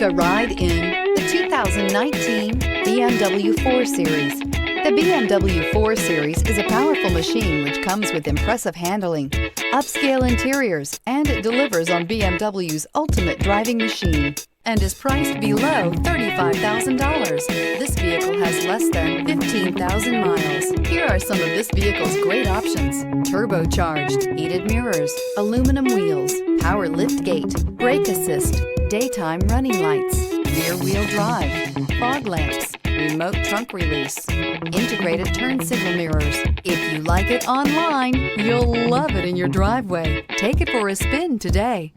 Take a ride in the 2019 BMW 4 Series. The BMW 4 Series is a powerful machine which comes with impressive handling, upscale interiors, and it delivers on BMW's ultimate driving machine and is priced below $35,000. This vehicle has less than 15,000 miles. Here are some of this vehicle's great options: turbocharged, heated mirrors, aluminum wheels, power lift gate, brake assist, daytime running lights, rear-wheel drive, fog lamps, remote trunk release, integrated turn signal mirrors. If you like it online, you'll love it in your driveway. Take it for a spin today.